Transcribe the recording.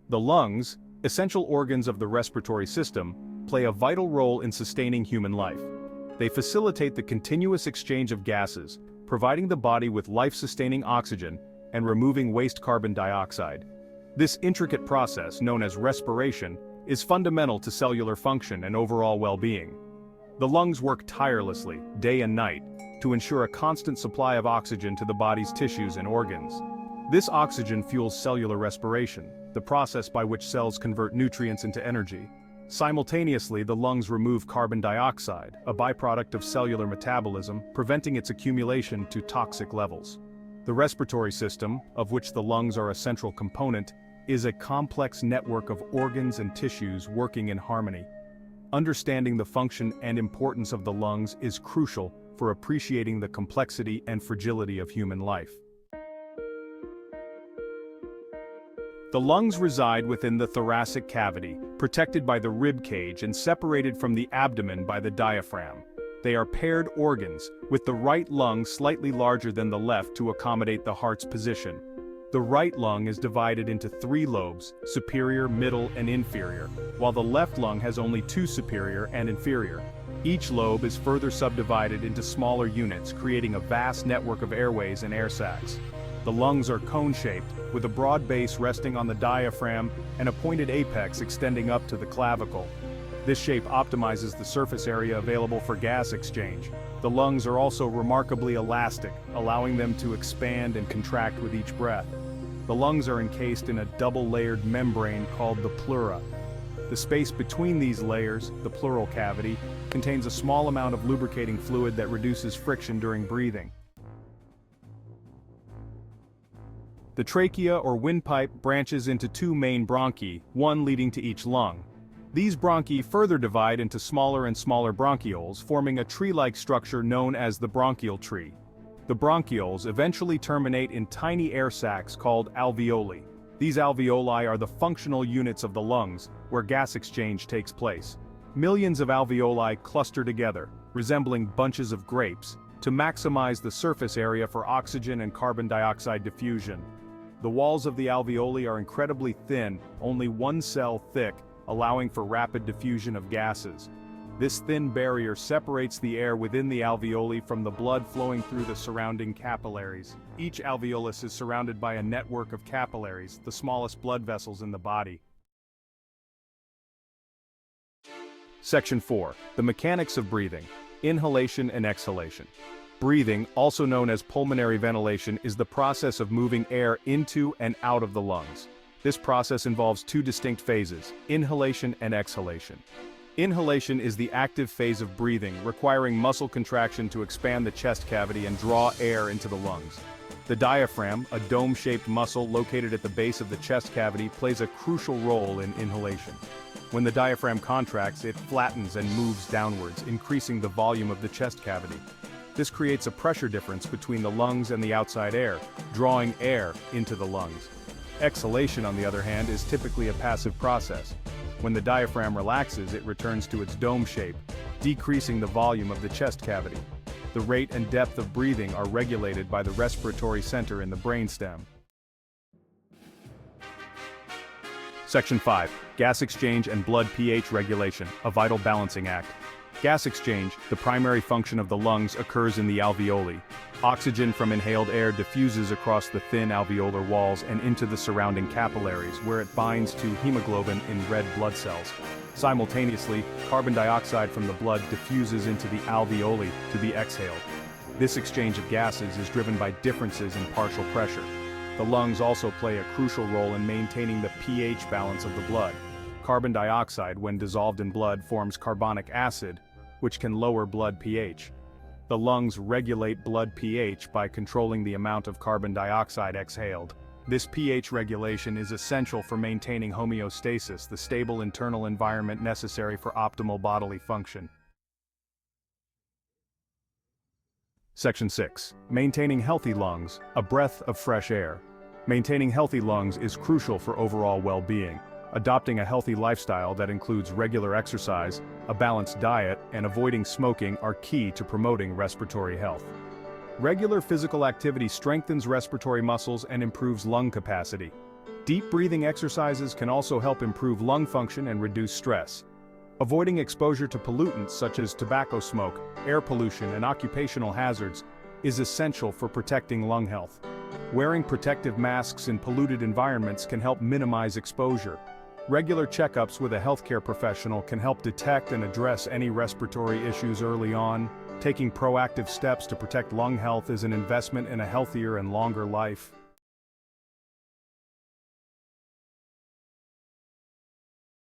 The lungs, essential organs of the respiratory system, play a vital role in sustaining human life. They facilitate the continuous exchange of gases, providing the body with life-sustaining oxygen and removing waste carbon dioxide. This intricate process, known as respiration, is fundamental to cellular function and overall well-being. The lungs work tirelessly, day and night, to ensure a constant supply of oxygen to the body's tissues and organs. This oxygen fuels cellular respiration, the process by which cells convert nutrients into energy. Simultaneously, the lungs remove carbon dioxide, a byproduct of cellular metabolism, preventing its accumulation to toxic levels. The respiratory system, of which the lungs are a central component, is a complex network of organs and tissues working in harmony. Understanding the function and importance of the lungs is crucial for appreciating the complexity and fragility of human life. The lungs reside within the thoracic cavity, protected by the rib cage and separated from the abdomen by the diaphragm. They are paired organs, with the right lung slightly larger than the left to accommodate the heart's position. The right lung is divided into 3 lobes, superior, middle, and inferior, while the left lung has only 2 superior and inferior. Each lobe is further subdivided into smaller units, creating a vast network of airways and air sacs. The lungs are cone-shaped, with a broad base resting on the diaphragm and a pointed apex extending up to the clavicle. This shape optimizes the surface area available for gas exchange. The lungs are also remarkably elastic, allowing them to expand and contract with each breath. The lungs are encased in a double-layered membrane called the pleura. The space between these layers, the pleural cavity, contains a small amount of lubricating fluid that reduces friction during breathing. The trachea or windpipe branches into 2 main bronchi, one leading to each lung. These bronchi further divide into smaller and smaller bronchioles, forming a tree-like structure known as the bronchial tree. The bronchioles eventually terminate in tiny air sacs called alveoli. These alveoli are the functional units of the lungs, where gas exchange takes place. Millions of alveoli cluster together, resembling bunches of grapes, to maximize the surface area for oxygen and carbon dioxide diffusion. The walls of the alveoli are incredibly thin, only 1 cell thick, allowing for rapid diffusion of gases. This thin barrier separates the air within the alveoli from the blood flowing through the surrounding capillaries. Each alveolus is surrounded by a network of capillaries, the smallest blood vessels in the body. Section 4. The mechanics of breathing. Inhalation and exhalation. Breathing, also known as pulmonary ventilation, is the process of moving air into and out of the lungs. This process involves 2 distinct phases, inhalation and exhalation. Inhalation is the active phase of breathing, requiring muscle contraction to expand the chest cavity and draw air into the lungs. The diaphragm, a dome-shaped muscle located at the base of the chest cavity, plays a crucial role in inhalation. When the diaphragm contracts, it flattens and moves downwards, increasing the volume of the chest cavity. This creates a pressure difference between the lungs and the outside air, drawing air into the lungs. Exhalation, on the other hand, is typically a passive process. When the diaphragm relaxes, it returns to its dome shape, decreasing the volume of the chest cavity. The rate and depth of breathing are regulated by the respiratory center in the brainstem. Section 5. Gas exchange and blood pH regulation, a vital balancing act. Gas exchange, the primary function of the lungs, occurs in the alveoli. Oxygen from inhaled air diffuses across the thin alveolar walls and into the surrounding capillaries, where it binds to hemoglobin in red blood cells. Simultaneously, carbon dioxide from the blood diffuses into the alveoli to be exhaled. This exchange of gases is driven by differences in partial pressure. The lungs also play a crucial role in maintaining the pH balance of the blood. Carbon dioxide, when dissolved in blood, forms carbonic acid, which can lower blood pH. The lungs regulate blood pH by controlling the amount of carbon dioxide exhaled. This pH regulation is essential for maintaining homeostasis, the stable internal environment necessary for optimal bodily function. Section 6. Maintaining healthy lungs, a breath of fresh air. Maintaining healthy lungs is crucial for overall well-being. Adopting a healthy lifestyle that includes regular exercise, a balanced diet, and avoiding smoking are key to promoting respiratory health. Regular physical activity strengthens respiratory muscles and improves lung capacity. Deep breathing exercises can also help improve lung function and reduce stress. Avoiding exposure to pollutants such as tobacco smoke, air pollution, and occupational hazards is essential for protecting lung health. Wearing protective masks in polluted environments can help minimize exposure. Regular checkups with a healthcare professional can help detect and address any respiratory issues early on. Taking proactive steps to protect lung health is an investment in a healthier and longer life.